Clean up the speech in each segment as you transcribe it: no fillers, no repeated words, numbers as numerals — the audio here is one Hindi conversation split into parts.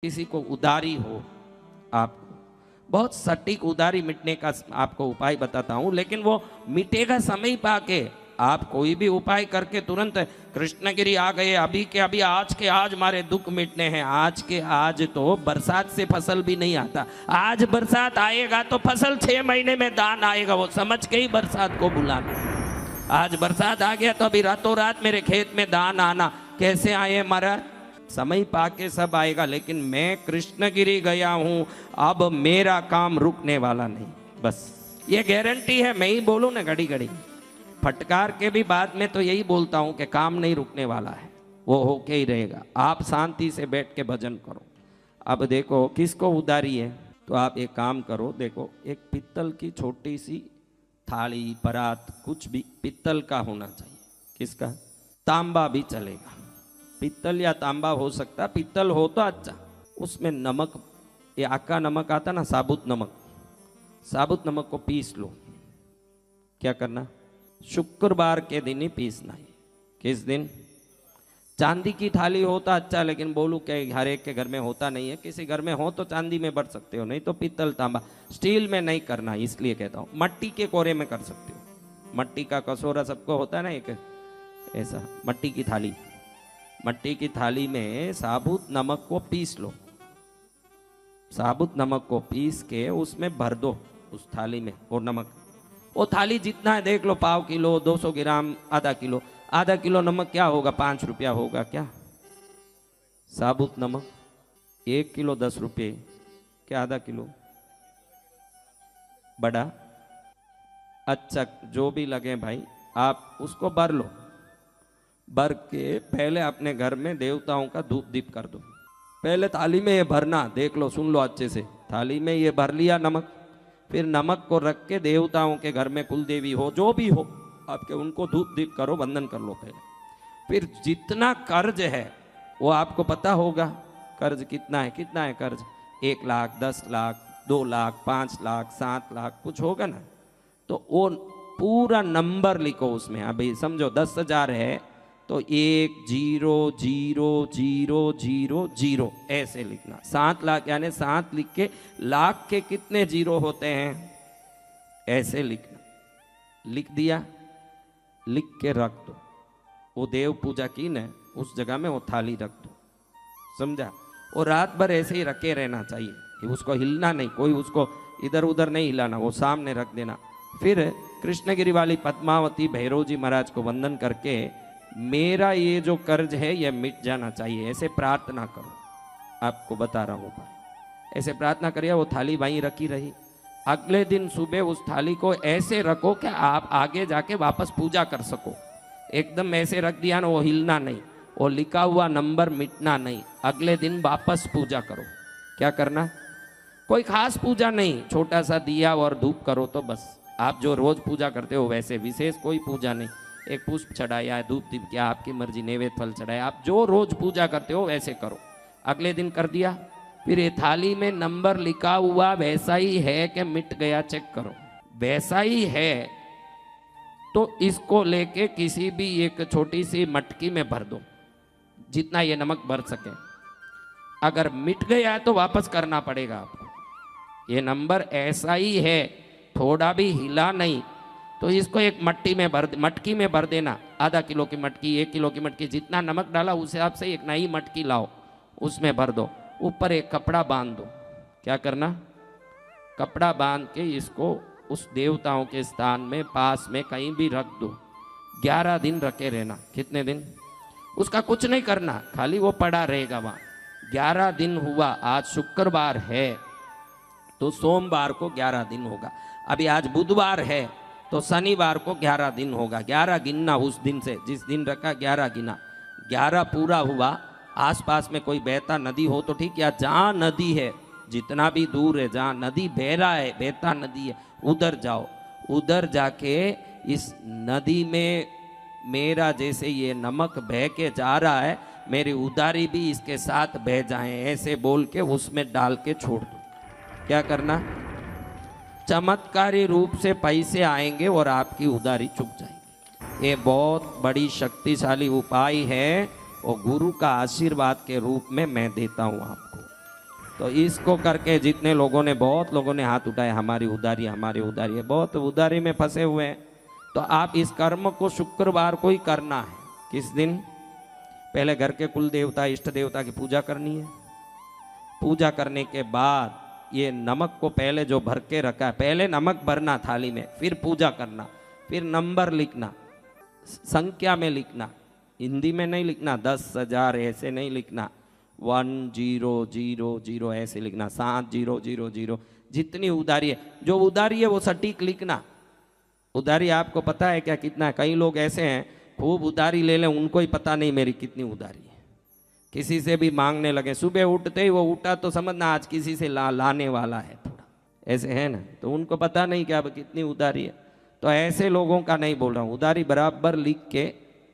किसी को उदारी हो, आपको बहुत सटीक उदारी मिटने का आपको उपाय बताता हूं, लेकिन वो मिटेगा समय पाके। आप कोई भी उपाय करके तुरंत कृष्णगिरी आ गए, अभी के अभी, आज के आज हमारे दुख मिटने हैं, आज के आज तो बरसात से फसल भी नहीं आता। आज बरसात आएगा तो फसल 6 महीने में दान आएगा, वो समझ के ही बरसात को बुलाना। आज बरसात आ गया तो अभी रातों रात मेरे खेत में दान आना। कैसे आए महाराज? समय पाके सब आएगा, लेकिन मैं कृष्णगिरी गया हूं, अब मेरा काम रुकने वाला नहीं। बस ये गारंटी है, मैं ही बोलूं ना घड़ी घड़ी फटकार के भी बाद में तो यही बोलता हूं कि काम नहीं रुकने वाला है, वो होके ही रहेगा। आप शांति से बैठ के भजन करो। अब देखो किसको उदारी है, तो आप एक काम करो, देखो एक पित्तल की छोटी सी थाली, परात, कुछ भी पित्तल का होना चाहिए। किसका? तांबा भी चलेगा, पित्तल या तांबा हो सकता, पित्तल हो तो अच्छा। उसमें नमक, ये आका नमक आता ना, साबुत नमक, साबुत नमक को पीस लो। क्या करना? शुक्रवार के दिन ही पीसना है। किस दिन? चांदी की थाली होता अच्छा, लेकिन बोलूं कि हर एक के घर में होता नहीं है। किसी घर में हो तो चांदी में बरत सकते हो, नहीं तो पित्तल तांबा। स्टील में नहीं करना, इसलिए कहता हूँ। मट्टी के कोरे में कर सकते हो। मट्टी का कटोरा सबको होता है ना, एक ऐसा मट्टी की थाली। मट्टी की थाली में साबुत नमक को पीस लो। साबुत नमक को पीस के उसमें भर दो, उस थाली में। और नमक, वो थाली जितना है देख लो, 1/4 किलो, 200 ग्राम, आधा किलो। आधा किलो नमक क्या होगा? 5 रुपया होगा क्या? साबुत नमक 1 किलो 10 रुपये, क्या आधा किलो? बड़ा अच्छा, जो भी लगे भाई, आप उसको भर लो। भर के पहले अपने घर में देवताओं का धूप दीप कर दो। पहले थाली में ये भरना, देख लो, सुन लो अच्छे से। थाली में ये भर लिया नमक, फिर नमक को रख के देवताओं के घर में, कुल देवी हो, जो भी हो आपके, उनको धूप दीप करो, वंदन कर लो पहले। फिर जितना कर्ज है वो आपको पता होगा, कर्ज कितना है? कितना है कर्ज? 1 लाख, 10 लाख, 2 लाख, 5 लाख, 7 लाख, कुछ होगा ना। तो वो पूरा नंबर लिखो उसमें। अभी समझो 10,000 है तो 1 0 0 0 0 0 ऐसे लिखना। 7 लाख यानी 7 लिख के, लाख के कितने जीरो होते हैं ऐसे लिखना। लिख दिया, लिख के रख दो। वो देव पूजा की न, उस जगह में वो थाली रख दो, समझा? और रात भर ऐसे ही रखे रहना चाहिए, उसको हिलना नहीं, कोई उसको इधर उधर नहीं हिलाना, वो सामने रख देना। फिर कृष्णगिरी वाली पद्मावती भैरव जी महाराज को वंदन करके, मेरा ये जो कर्ज है ये मिट जाना चाहिए, ऐसे प्रार्थना करो। आपको बता रहा हूँ, ऐसे प्रार्थना करिए। वो थाली वहीं रखी रही। अगले दिन सुबह उस थाली को ऐसे रखो कि आप आगे जाके वापस पूजा कर सको। एकदम ऐसे रख दिया ना, वो हिलना नहीं, वो लिखा हुआ नंबर मिटना नहीं। अगले दिन वापस पूजा करो। क्या करना? कोई खास पूजा नहीं, छोटा सा दिया और धूप करो तो बस। आप जो रोज पूजा करते हो वैसे, विशेष कोई पूजा नहीं। एक पुष्प चढ़ाया, धूप दीप किया, आपकी मर्जी, नैवेद्य फल चढ़ाया, आप जो रोज पूजा करते हो वैसे करो। अगले दिन कर दिया, फिर ये थाली में नंबर लिखा हुआ वैसा ही है कि मिट गया, चेक करो। वैसा ही है तो इसको लेके किसी भी एक छोटी सी मटकी में भर दो, जितना ये नमक भर सके। अगर मिट गया है तो वापस करना पड़ेगा आपको। ये नंबर ऐसा ही है, थोड़ा भी हिला नहीं, तो इसको एक मटकी में भर देना। आधा किलो की मटकी, 1 किलो की मटकी, जितना नमक डाला उस हिसाब से एक नई मटकी लाओ, उसमें भर दो। ऊपर एक कपड़ा बांध दो। क्या करना? कपड़ा बांध के इसको उस देवताओं के स्थान में, पास में कहीं भी रख दो। 11 दिन रखे रहना। कितने दिन? उसका कुछ नहीं करना, खाली वो पड़ा रहेगा वहाँ। 11 दिन हुआ, आज शुक्रवार है तो सोमवार को 11 दिन होगा। अभी आज बुधवार है तो शनिवार को 11 दिन होगा। 11 गिनना उस दिन से, जिस दिन रखा 11 गिना। 11 पूरा हुआ। आसपास में कोई बहता नदी हो तो ठीक, या जहाँ नदी है, जितना भी दूर है, जहाँ नदी बह रहा है, बहता नदी है, उधर जाओ। उधर जाके इस नदी में मेरा जैसे ये नमक बह के जा रहा है, मेरी उधारी भी इसके साथ बह जाए, ऐसे बोल के उसमें डाल के छोड़ दो। क्या करना? चमत्कारी रूप से पैसे आएंगे और आपकी उधारी चुक जाएगी। ये बहुत बड़ी शक्तिशाली उपाय है, और गुरु का आशीर्वाद के रूप में मैं देता हूँ आपको। तो इसको करके जितने लोगों ने, बहुत लोगों ने हाथ उठाए, हमारी उधारी है, बहुत उधारी में फंसे हुए हैं। तो आप इस कर्म को शुक्रवार को ही करना है। किस दिन? पहले घर के कुल देवता, इष्ट देवता की पूजा करनी है। पूजा करने के बाद ये नमक को पहले जो भर के रखा है, पहले नमक भरना थाली में, फिर पूजा करना, फिर नंबर लिखना, संख्या में लिखना, हिंदी में नहीं लिखना, 10,000 ऐसे नहीं लिखना, 1000 ऐसे लिखना, 7000, जितनी उधारी है, जो उधारी है वो सटीक लिखना। उधारी आपको पता है क्या कितना है? कई लोग ऐसे हैं खूब उधारी ले लें, उनको ही पता नहीं मेरी कितनी उधारी है। किसी से भी मांगने लगे, सुबह उठते ही वो उठा तो समझना आज किसी से लाने वाला है थोड़ा, ऐसे है ना, तो उनको पता नहीं कि अब कितनी उधारी है। तो ऐसे लोगों का नहीं बोल रहा हूँ, उधारी बराबर लिख के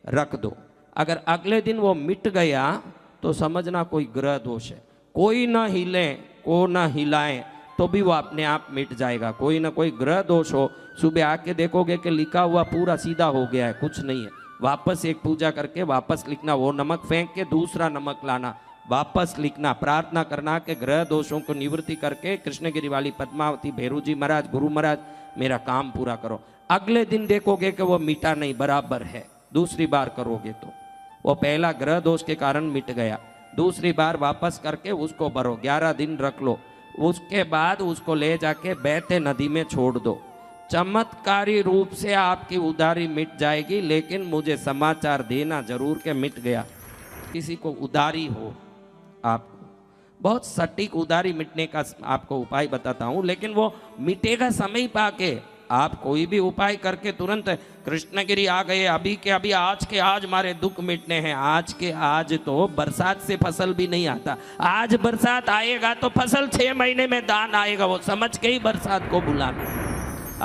रख दो। अगर अगले दिन वो मिट गया तो समझना कोई ग्रह दोष है। कोई ना हिले, को ना हिलाए तो भी वो अपने आप मिट जाएगा। कोई ना कोई ग्रह दोष हो, सुबह आके देखोगे कि लिखा हुआ पूरा सीधा हो गया है, कुछ नहीं है, वापस एक पूजा करके वापस लिखना, वो नमक फेंक के दूसरा नमक लाना, वापस लिखना, प्रार्थना करना कि ग्रह दोषों को निवृत्ति करके कृष्णगिरी वाली पद्मावती भैरू जी महाराज, गुरु महाराज मेरा काम पूरा करो। अगले दिन देखोगे कि वो मिटा नहीं, बराबर है। दूसरी बार करोगे तो वो पहला ग्रह दोष के कारण मिट गया, दूसरी बार वापस करके उसको भरो, 11 दिन रख लो, उसके बाद उसको ले जाके बहते नदी में छोड़ दो। चमत्कारी रूप से आपकी उधारी मिट जाएगी। लेकिन मुझे समाचार देना जरूर के मिट गया। किसी को उधारी हो, आपको बहुत सटीक उधारी मिटने का आपको उपाय बताता हूं, लेकिन वो मिटेगा समय पाके। आप कोई भी उपाय करके तुरंत कृष्णगिरी आ गए, अभी के अभी, आज के आज हमारे दुख मिटने हैं, आज के आज तो बरसात से फसल भी नहीं आता। आज बरसात आएगा तो फसल 6 महीने में दान आएगा, वो समझ के ही बरसात को बुलाना।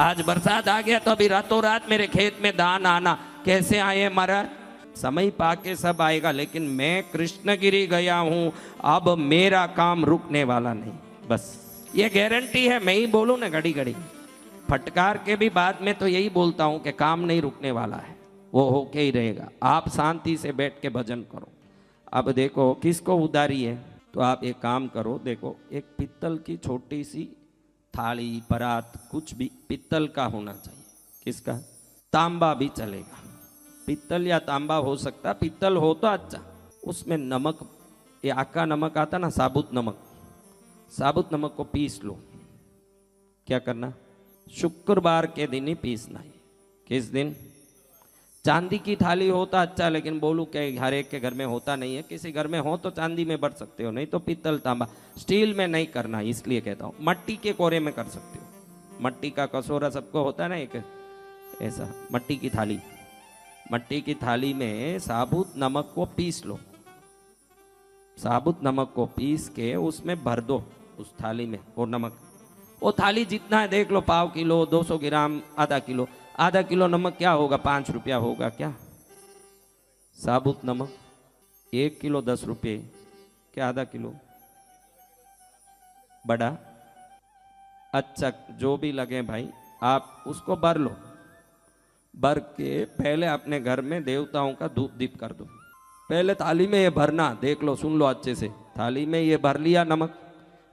आज बरसात आ गया तो अभी रातों रात मेरे खेत में दान आना, कैसे आए महाराज? समय पाके सब आएगा। लेकिन मैं कृष्णगिरी गया हूं, अब मेरा काम रुकने वाला नहीं, बस ये गारंटी है। मैं ही बोलूं ना घड़ी घड़ी, फटकार के भी बाद में तो यही बोलता हूं कि काम नहीं रुकने वाला है, वो होके ही रहेगा। आप शांति से बैठ के भजन करो। अब देखो किसको उधारी है, तो आप एक काम करो, देखो एक पित्तल की छोटी सी थाली, परात, कुछ भी पित्तल का होना चाहिए। किसका? तांबा भी चलेगा, पित्तल या तांबा हो सकता, पित्तल हो तो अच्छा। उसमें नमक, ये आका नमक आता ना, साबुत नमक, साबुत नमक को पीस लो। क्या करना? शुक्रवार के दिन ही पीसना है। किस दिन? चांदी की थाली होता अच्छा, लेकिन बोलूं कि हर एक के घर में होता नहीं है। किसी घर में हो तो चांदी में बट सकते हो, नहीं तो पित्तल, तांबा। स्टील में नहीं करना, इसलिए कहता हूँ। मट्टी के कोरे में कर सकते हो। मट्टी का कटोरा सबको होता है ना, एक ऐसा मट्टी की थाली। मट्टी की थाली में साबुत नमक को पीस लो, साबुत नमक को पीस के उसमें भर दो, उस थाली में वो नमक। वो थाली जितना है देख लो, 1/4 किलो, 200 ग्राम, आधा किलो। आधा किलो नमक क्या होगा? 5 रुपया होगा क्या? साबुत नमक 1 किलो 10 रुपये, क्या आधा किलो? बड़ा अच्छा, जो भी लगे भाई, आप उसको भर लो। भर के पहले अपने घर में देवताओं का धूप दीप कर दो। पहले थाली में ये भरना, देख लो, सुन लो अच्छे से। थाली में ये भर लिया नमक,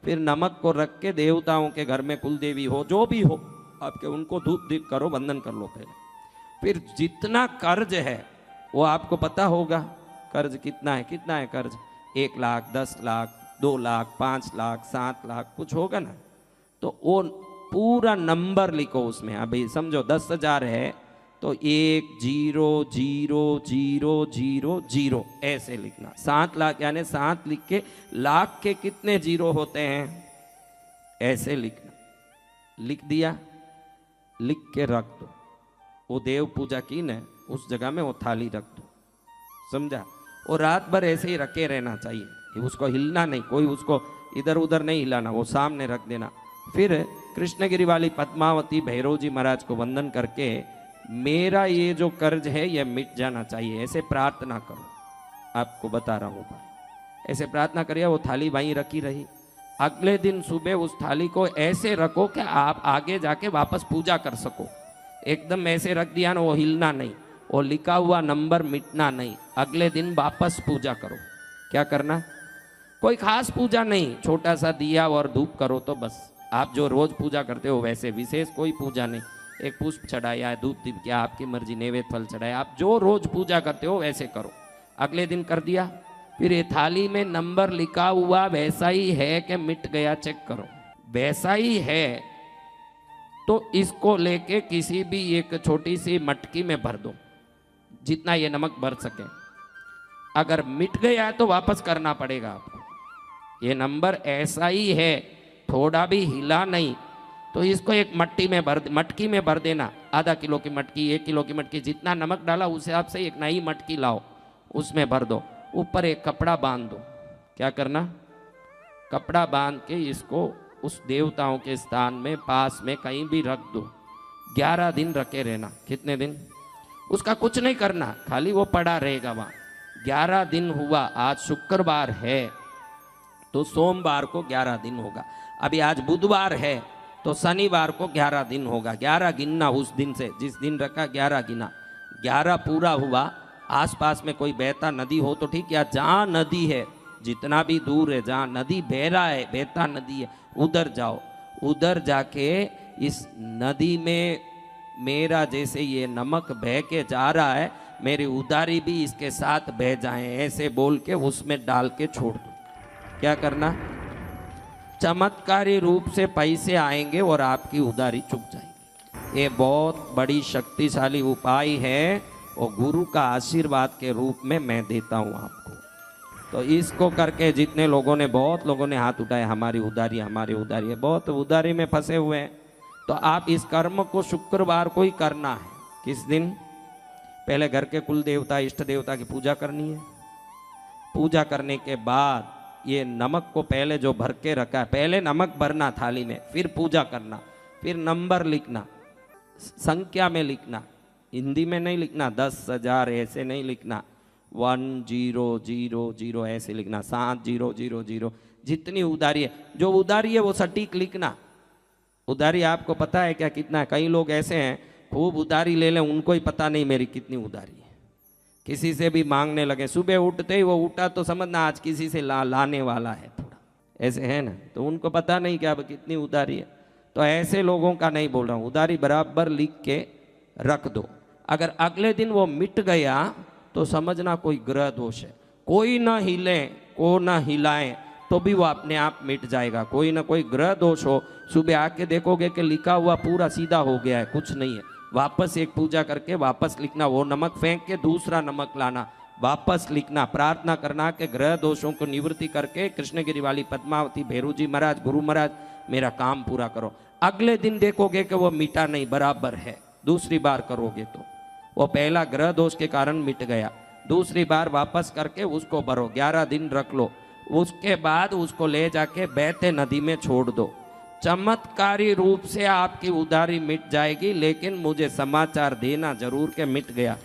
फिर नमक को रख के देवताओं के घर में, कुल देवी हो, जो भी हो आपके, उनको धूप दीप करो, वंदन कर लो पहले। फिर जितना कर्ज है वो आपको पता होगा, कर्ज कितना है, कितना है कर्ज? 1 लाख, 10 लाख, 2 लाख, 5 लाख, 7 लाख, कुछ होगा ना। तो वो पूरा नंबर लिखो उसमें। अभी समझो 10,000 है तो 1 0 0 0 0 0 ऐसे लिखना। 7 लाख यानी 7 लिख के, लाख के कितने जीरो होते हैं ऐसे लिखना। लिख दिया, लिख के रख दो। वो देव पूजा की न, उस जगह में वो थाली रख दो, समझा? और रात भर ऐसे ही रखे रहना चाहिए, उसको हिलना नहीं, कोई उसको इधर उधर नहीं हिलाना, वो सामने रख देना। फिर कृष्णगिरी वाली पद्मावती भैरव जी महाराज को वंदन करके, मेरा ये जो कर्ज है ये मिट जाना चाहिए, ऐसे प्रार्थना करो। आपको बता रहा हूँ भाई, ऐसे प्रार्थना करिए। वो थाली वहीं रखी रही। अगले दिन सुबह उस थाली को ऐसे रखो कि आप आगे जाके वापस पूजा कर सको। एकदम ऐसे रख दिया ना, वो हिलना नहीं, वो लिखा हुआ नंबर मिटना नहीं। अगले दिन वापस पूजा करो। क्या करना? कोई खास पूजा नहीं, छोटा सा दिया और धूप करो तो बस। आप जो रोज पूजा करते हो वैसे, विशेष कोई पूजा नहीं। एक पुष्प चढ़ाया, धूप दीप किया, आपकी मर्जी, नैवेद्य फल चढ़ाया, आप जो रोज पूजा करते हो वैसे करो। अगले दिन कर दिया, फिर ये थाली में नंबर लिखा हुआ वैसा ही है कि मिट गया, चेक करो। वैसा ही है तो इसको लेके किसी भी एक छोटी सी मटकी में भर दो, जितना ये नमक भर सके। अगर मिट गया है तो वापस करना पड़ेगा आपको। ये नंबर ऐसा ही है, थोड़ा भी हिला नहीं, तो इसको एक मटकी में भर देना। आधा किलो की मटकी, 1 किलो की मटकी, जितना नमक डाला उस हिसाब से एक नई मटकी लाओ, उसमें भर दो। ऊपर एक कपड़ा बांध दो। क्या करना? कपड़ा बांध के इसको उस देवताओं के स्थान में पास में कहीं भी रख दो। 11 दिन रखे रहना। कितने दिन? उसका कुछ नहीं करना, खाली वो पड़ा रहेगा वहाँ। 11 दिन हुआ, आज शुक्रवार है तो सोमवार को 11 दिन होगा। अभी आज बुधवार है तो शनिवार को 11 दिन होगा। 11 गिनना उस दिन से, जिस दिन रखा 11 गिना। 11 पूरा हुआ। आसपास में कोई बहता नदी हो तो ठीक, या जहाँ नदी है, जितना भी दूर है, जहाँ नदी बह रहा है, बहता नदी है, उधर जाओ। उधर जाके इस नदी में मेरा जैसे ये नमक बह के जा रहा है, मेरी उधारी भी इसके साथ बह जाए, ऐसे बोल के उसमें डाल के छोड़ दो। क्या करना? चमत्कारी रूप से पैसे आएंगे और आपकी उधारी चुक जाएगी। ये बहुत बड़ी शक्तिशाली उपाय है और गुरु का आशीर्वाद के रूप में मैं देता हूँ आपको। तो इसको करके जितने लोगों ने, बहुत लोगों ने हाथ उठाए, हमारी उधारी है, बहुत उधारी में फंसे हुए हैं, तो आप इस कर्म को शुक्रवार को ही करना है। किस दिन? पहले घर के कुल देवता, इष्ट देवता की पूजा करनी है। पूजा करने के बाद ये नमक को पहले जो भर के रखा है, पहले नमक भरना थाली में, फिर पूजा करना, फिर नंबर लिखना, संख्या में लिखना, हिंदी में नहीं लिखना, 10,000 ऐसे नहीं लिखना, 1000 ऐसे लिखना, 7000। जितनी उधारी है, जो उधारी है वो सटीक लिखना। उधारी आपको पता है क्या कितना है? कई लोग ऐसे हैं खूब उधारी ले लें, उनको ही पता नहीं मेरी कितनी उधारी है। किसी से भी मांगने लगे, सुबह उठते ही वो उठा तो समझना आज किसी से लाने वाला है थोड़ा, ऐसे है ना, तो उनको पता नहीं कि अब कितनी उधारी है। तो ऐसे लोगों का नहीं बोल रहा हूँ, उधारी बराबर लिख के रख दो। अगर अगले दिन वो मिट गया तो समझना कोई ग्रह दोष है। कोई ना हिले, को ना हिलाए तो भी वो अपने आप मिट जाएगा। कोई ना कोई ग्रह दोष हो, सुबह आके देखोगे कि लिखा हुआ पूरा सीधा हो गया है, कुछ नहीं है, वापस एक पूजा करके वापस लिखना, वो नमक फेंक के दूसरा नमक लाना, वापस लिखना, प्रार्थना करना कि ग्रह दोषों को निवृत्ति करके कृष्णगिरी वाली पद्मावती भैरू जी महाराज, गुरु महाराज, मेरा काम पूरा करो। अगले दिन देखोगे कि वो मिटा नहीं, बराबर है। दूसरी बार करोगे तो वो पहला ग्रह दोष के कारण मिट गया, दूसरी बार वापस करके उसको भरो, 11 दिन रख लो। उसके बाद उसको ले जाके बहते नदी में छोड़ दो। चमत्कारी रूप से आपकी उधारी मिट जाएगी, लेकिन मुझे समाचार देना जरूर कि मिट गया।